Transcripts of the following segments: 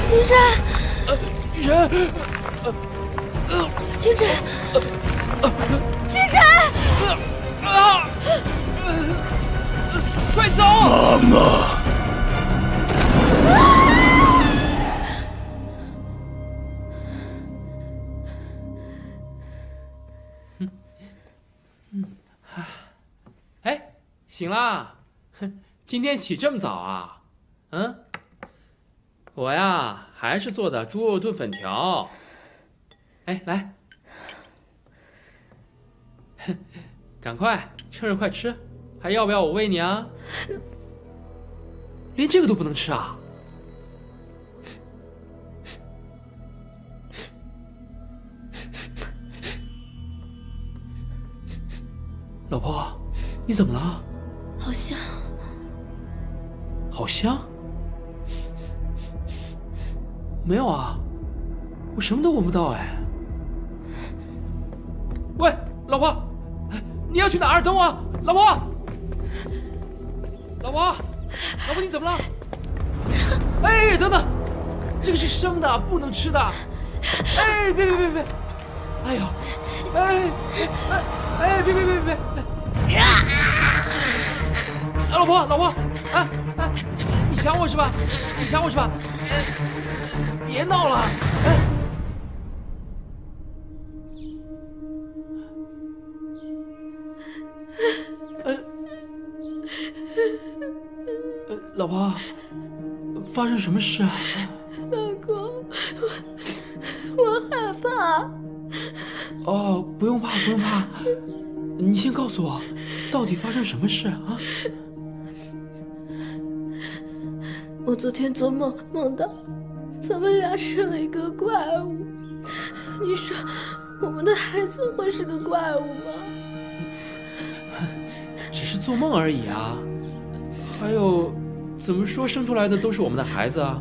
青山，人，青山，青山，快走！妈妈。 哎，醒啦！今天起这么早啊？嗯，我呀还是做的猪肉炖粉条。哎，来，赶快，趁热快吃。还要不要我喂你啊？连这个都不能吃啊？老婆，你怎么了？好香，好香？没有啊，我什么都闻不到哎。喂，老婆，你要去哪儿？等我，老婆，老婆，老婆，你怎么了？哎，等等，这个是生的，不能吃的。哎，别！哎呦，哎，别！老婆，你想我是吧？别闹了！老婆，发生什么事啊？老公，我害怕。哦，不用怕，你先告诉我，到底发生什么事啊？我昨天做梦，梦到咱们俩生了一个怪物。你说我们的孩子会是个怪物吗？只是做梦而已啊。还有，怎么说生出来的都是我们的孩子啊？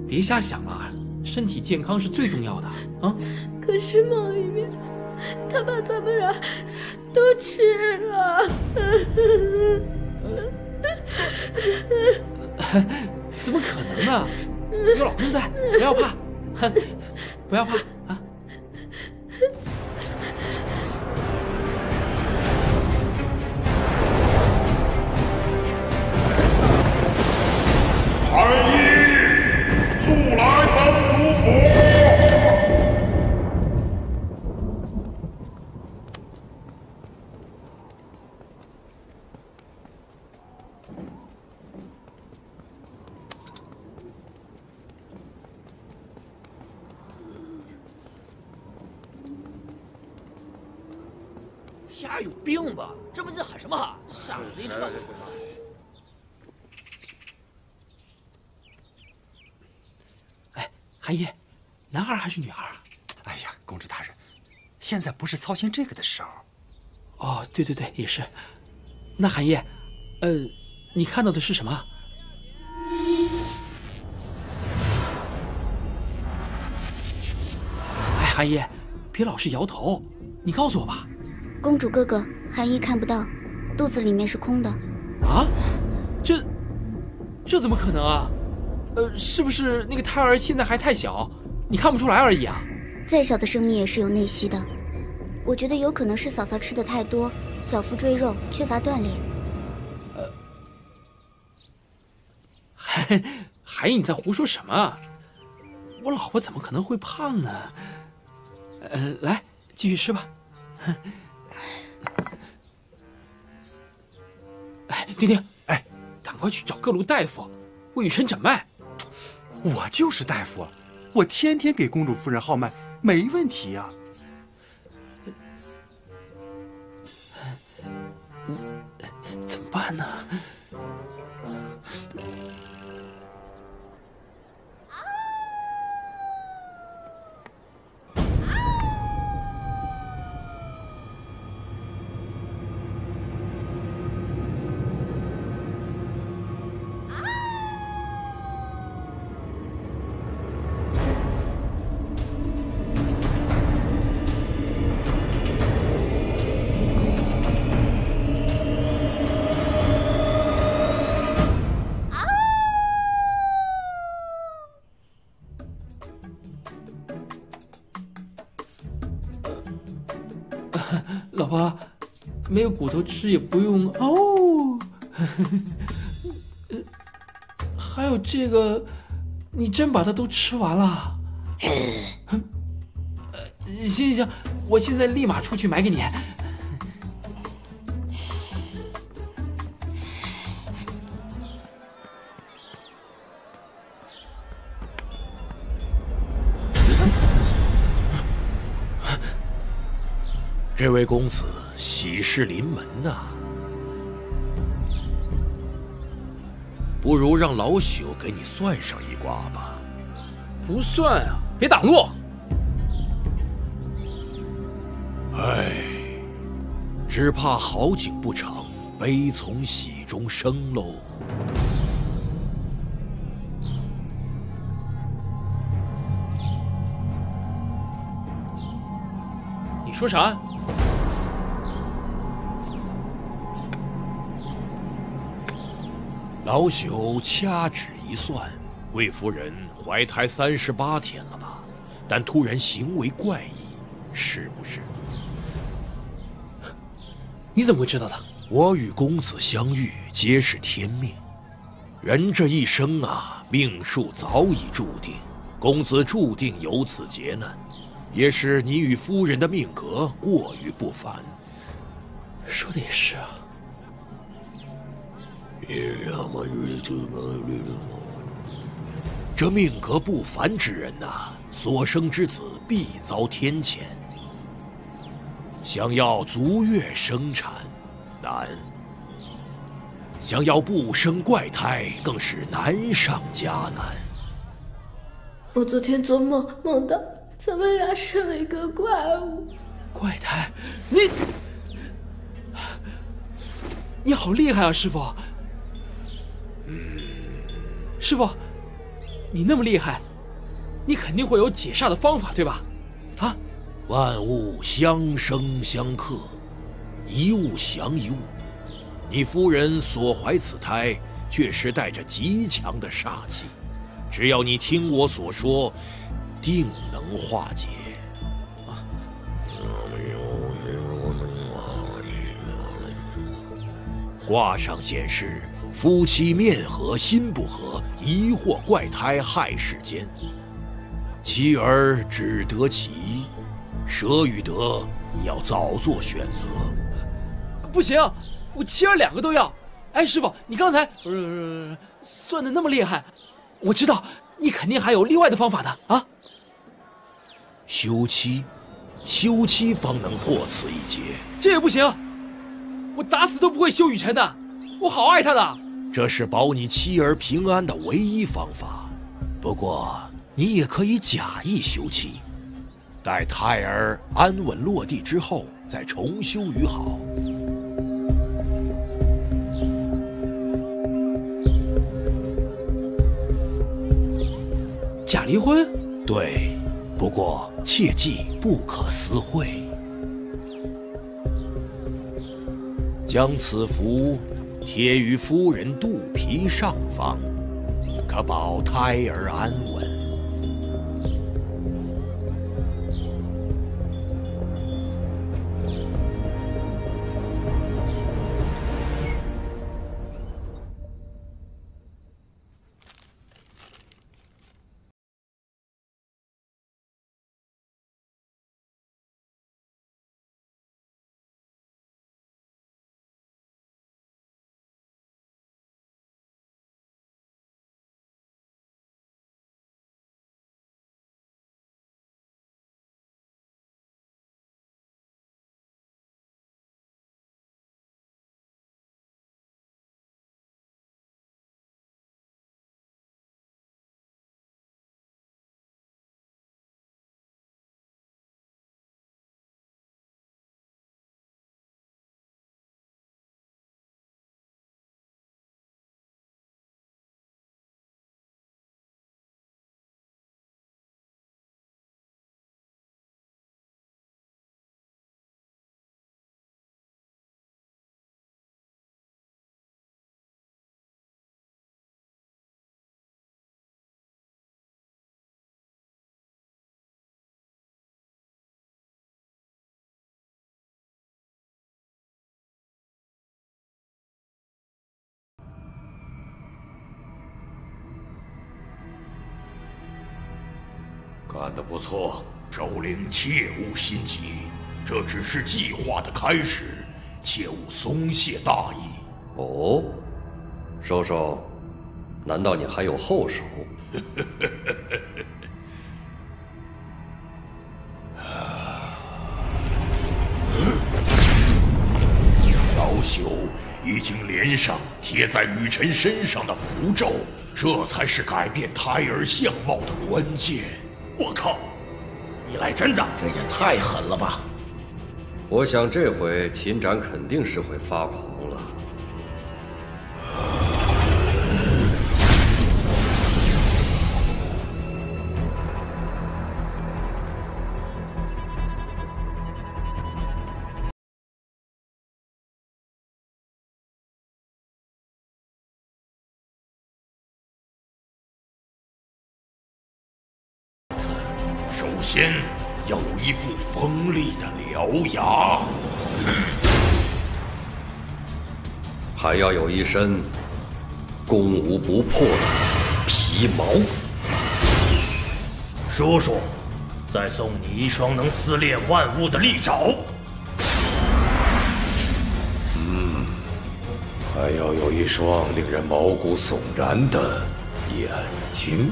别瞎想了，身体健康是最重要的啊。可是梦里面，他把咱们俩都吃了。怎么可能呢？有老公在，不要怕，不要怕啊！韩一，速来帮主府！丫有病吧？这么近喊什么喊？吓得贼颤。哎，韩爷，男孩还是女孩？哎呀，公主大人，现在不是操心这个的时候。哦，对，也是。那韩爷，你看到的是什么？哎，韩爷，别老是摇头，你告诉我吧。公主哥哥，韩一看不到，肚子里面是空的。啊？这怎么可能啊？是不是那个胎儿现在还太小，你看不出来而已啊？再小的生命也是有内息的，我觉得有可能是嫂嫂吃的太多，小腹赘肉，缺乏锻炼。韩毅，你在胡说什么？我老婆怎么可能会胖呢？来，继续吃吧。哎，丁，哎，赶快去找各路大夫，为雨辰诊脉。我就是大夫，我天天给公主夫人号脉，没问题呀。怎么办呢？老婆，没有骨头吃也不用哦。还有这个，你真把它都吃完了？行行行，我现在立马出去买给你。这位公子喜事临门呐，不如让老朽给你算上一卦吧。不算啊，别挡路。唉，只怕好景不长，悲从喜中生喽。你说啥？老朽掐指一算，贵夫人怀胎38天了吧？但突然行为怪异，是不是？你怎么会知道的？我与公子相遇，皆是天命。人这一生啊，命数早已注定。公子注定有此劫难，也是你与夫人的命格过于不凡。说的也是啊。这命格不凡之人呐，所生之子必遭天谴。想要足月生产难，想要不生怪胎更是难上加难。我昨天做梦，梦到咱们俩生了一个怪物。怪胎？你好厉害啊，师傅！师傅，你那么厉害，你肯定会有解煞的方法，对吧？啊！万物相生相克，一物降一物。你夫人所怀此胎，确实带着极强的煞气。只要你听我所说，定能化解。卦上显示，夫妻面和心不和，疑惑怪胎害世间。妻儿只得其一，舍与得，你要早做选择。不行，我妻儿2个都要。哎，师傅，你刚才算的那么厉害，我知道你肯定还有另外的方法的啊。休妻方能破此一劫。这也不行，我打死都不会休雨辰的，我好爱他的。这是保你妻儿平安的唯一方法。不过你也可以假意休妻，待胎儿安稳落地之后再重修于好。假离婚？对，不过切记不可私会。将此符贴于夫人肚皮上方，可保胎儿安稳。干得不错，首领切勿心急，这只是计划的开始，切勿松懈大意。哦，收收，难道你还有后手？老朽已经连上贴在雨辰身上的符咒，这才是改变胎儿相貌的关键。我靠，你来真的？这也太狠了吧！我想这回秦展肯定是会发狂了。首先要有一副锋利的獠牙，还要有一身攻无不破的皮毛。叔叔，再送你一双能撕裂万物的利爪。还要有一双令人毛骨悚然的眼睛。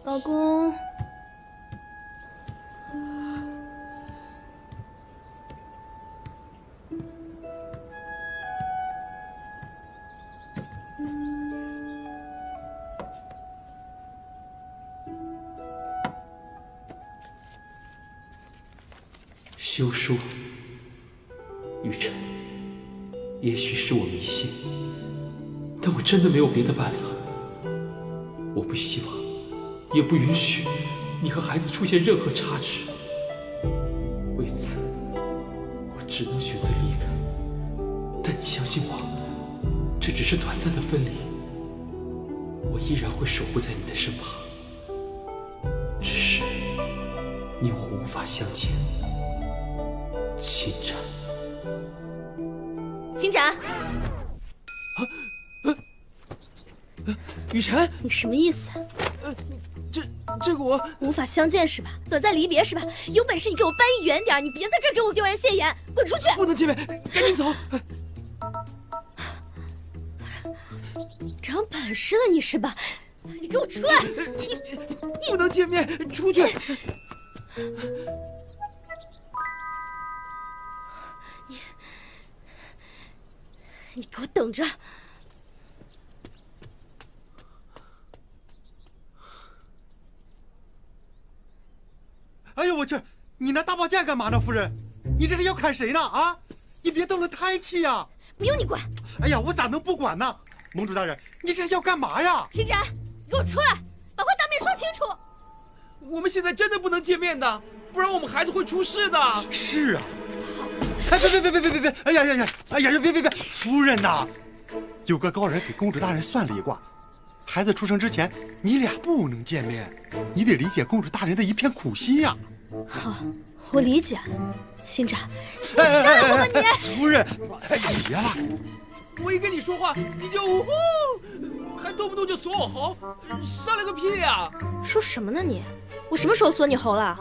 老公，休书，雨辰，也许是我迷信，但我真的没有别的办法。我不希望，也不允许你和孩子出现任何差池。为此，我只能选择离开。但你相信我，这只是短暂的分离，我依然会守护在你的身旁。只是你我无法相见。秦展，秦展，雨辰，你什么意思？这个我无法相见是吧？短暂离别是吧？有本事你给我搬远点，你别在这儿给我丢人现眼，滚出去！不能见面，赶紧走！长本事了你是吧？你给我出来！你不能见面，出去！你给我等着！哎呦我去！你拿大宝剑干嘛呢，夫人？你这是要砍谁呢？啊！你别动了胎气呀！不用你管！哎呀，我咋能不管呢？盟主大人，你这是要干嘛呀？秦展，你给我出来，把话当面说清楚！我们现在真的不能见面的，不然我们孩子会出事的。是啊。哎，别！哎呀！别！夫人呐，有个高人给公主大人算了一卦，孩子出生之前，你俩不能见面，你得理解公主大人的一片苦心呀。好，我理解。秦展，你杀了我吧你！夫人，哎呀，别了。我一跟你说话，你就呜呼，还动不动就锁我喉，伤了个屁呀！说什么呢你？我什么时候锁你喉了？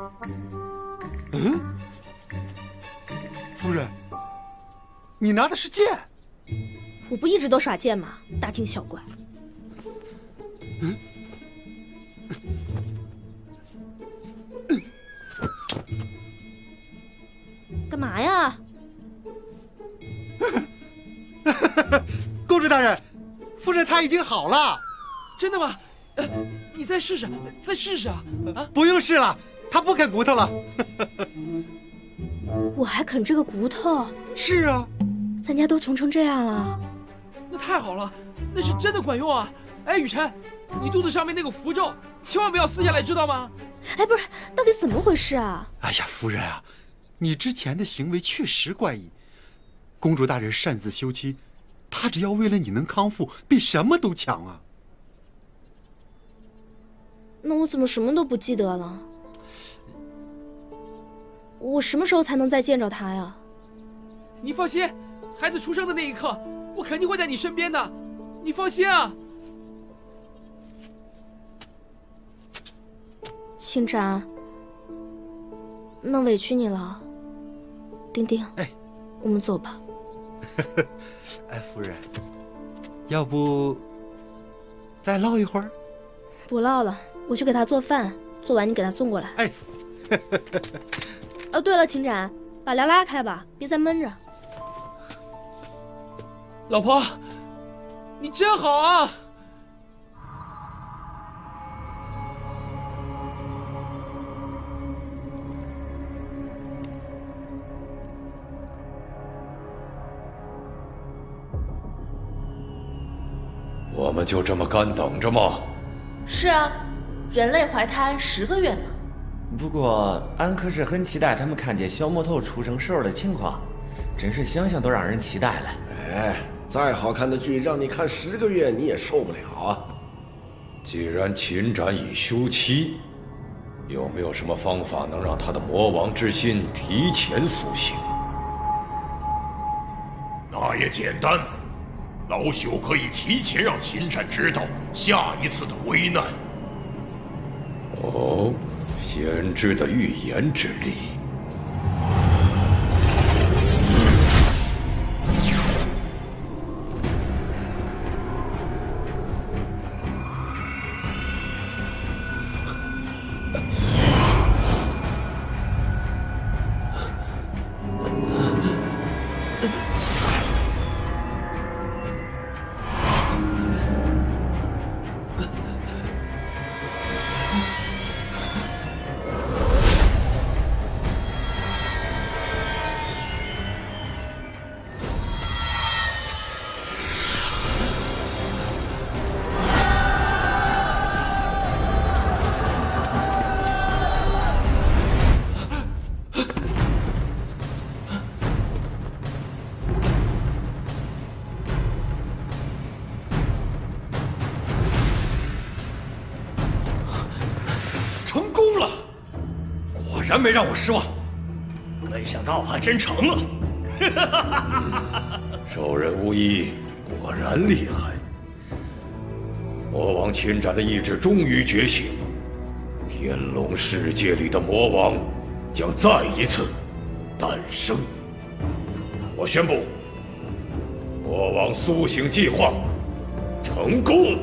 夫人，你拿的是剑。我不一直都耍剑吗？大惊小怪。干嘛呀？公主大人，夫人她已经好了。真的吗？你再试试啊！啊，不用试了，她不啃骨头了。我还啃这个骨头？是啊，咱家都穷成这样了。那太好了，那是真的管用啊！哎，雨辰，你肚子上面那个符咒，千万不要撕下来，知道吗？哎，不是，到底怎么回事啊？哎呀，夫人啊，你之前的行为确实怪异。公主大人擅自休妻，她只要为了你能康复，比什么都强啊。那我怎么什么都不记得了？我什么时候才能再见着他呀？你放心，孩子出生的那一刻，我肯定会在你身边的，你放心啊。青展，那委屈你了。丁丁，哎，我们走吧。哎，夫人，要不再唠一会儿？不唠了，我去给他做饭，做完你给他送过来。哎，哦，对了，秦展，把帘拉开吧，别再闷着。老婆，你真好啊！我们就这么干等着吗？是啊，人类怀胎10个月呢。不过安可是很期待他们看见小魔头出生时候的情况，真是想想都让人期待了。哎，再好看的剧让你看10个月你也受不了啊！既然秦展已休妻，有没有什么方法能让他的魔王之心提前苏醒？那也简单，老朽可以提前让秦展知道下一次的危难。哦，先知的预言之力。果然没让我失望，没想到还真成了。兽人巫医果然厉害，魔王秦展的意志终于觉醒，天龙世界里的魔王将再一次诞生。我宣布，魔王苏醒计划成功。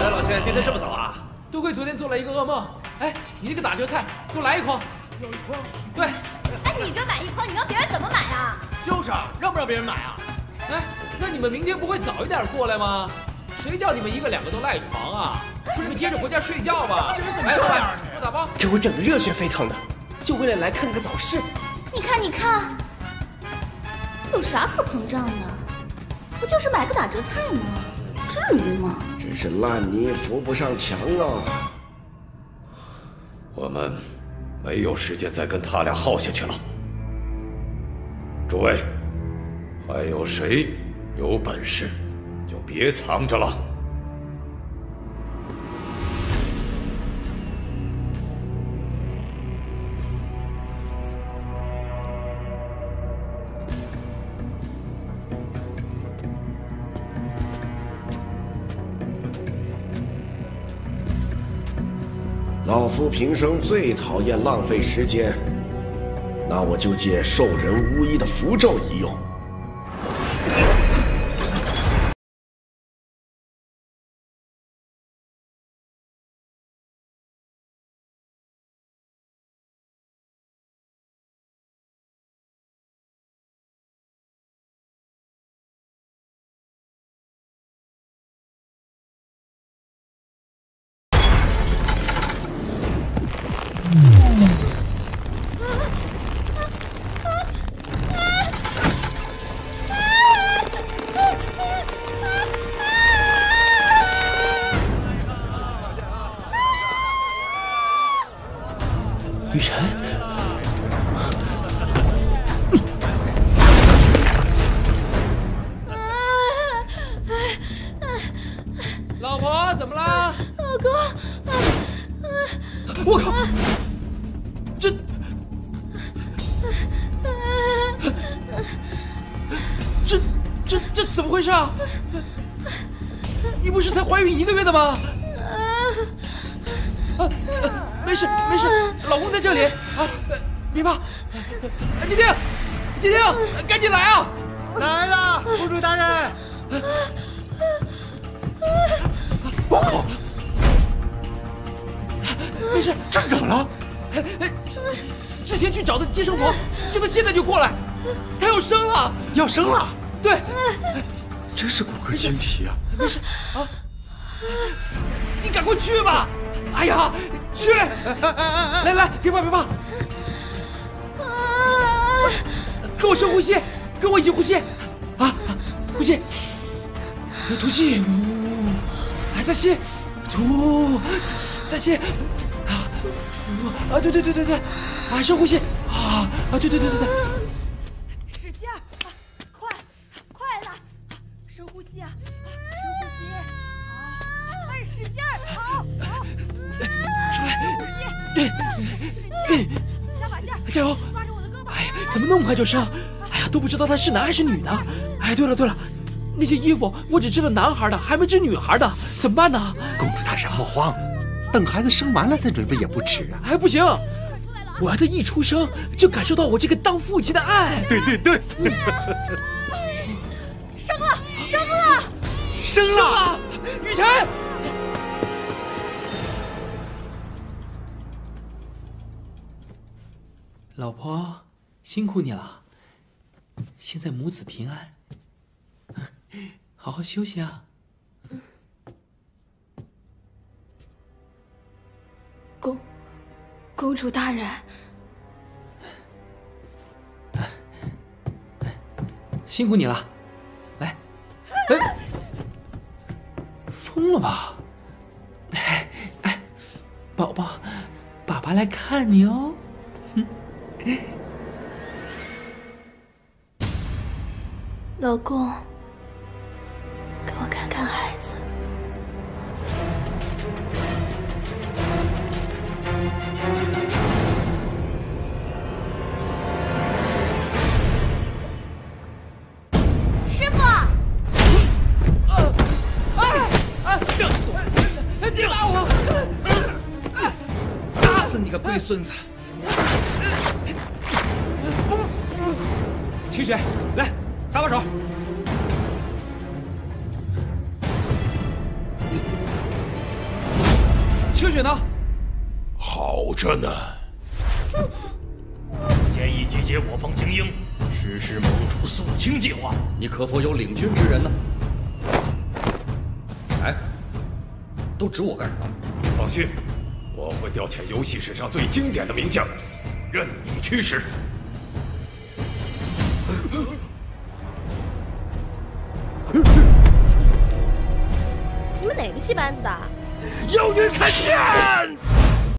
哎，老千，今天这么早啊？多亏昨天做了一个噩梦。哎，你那个打折菜，给我来一筐。有一筐？对。哎，你这买一筐，你让别人怎么买啊？就是啊，让不让别人买啊？哎，那你们明天不会早一点过来吗？谁叫你们1个2个都赖床啊？你们接着回家睡觉吧。哎，老板，不打包，给我整得热血沸腾的，就为了来看个早市。你看，你看，有啥可膨胀的？不就是买个打折菜吗？至于吗？真是烂泥扶不上墙啊！我们没有时间再跟他俩耗下去了。诸位，还有谁有本事，就别藏着了。老夫平生最讨厌浪费时间，那我就借兽人巫医的符咒一用。这怎么回事啊？你不是才怀孕1个月的吗？没事，老公在这里啊，别怕。丁丁，赶紧来啊！来了，公主大人。我靠！没事，这是怎么了？之前去找的接生婆，叫她现在就过来，她要生了。要生了？对。真是骨骼惊奇啊！没事啊，你赶快去吧！哎呀，去！来，别怕！跟我深呼吸，跟我一起呼吸啊！呼吸，吐气，再吸，吐，再吸，啊！对，啊，深呼吸啊！对，使劲儿，快了，深呼吸啊！好，使劲儿，好，出来，加把劲儿，加油！抓住我的胳膊！哎呀，怎么那么快就生？哎呀，都不知道他是男还是女呢。哎，对了，那些衣服我只织了男孩的，还没织女孩的，怎么办呢？公主大人莫慌，等孩子生完了再准备也不迟啊。哎，不行，我要他一出生就感受到我这个当父亲的爱。对，生了，雨辰。老婆，辛苦你了。现在母子平安，好好休息啊。公主大人，辛苦你了。来，疯了吧？哎，宝宝，爸爸来看你哦。老公，给我看看孩子。师傅！别打我！打死你个龟孙子！清雪，来，搭把手。清雪呢？好着呢。建议集结我方精英，实施盟主肃清计划。你可否有领军之人呢？哎，都指我干什么？放心，我会调遣游戏史上最经典的名将，任你驱使。你们哪个戏班子的？妖女看剑！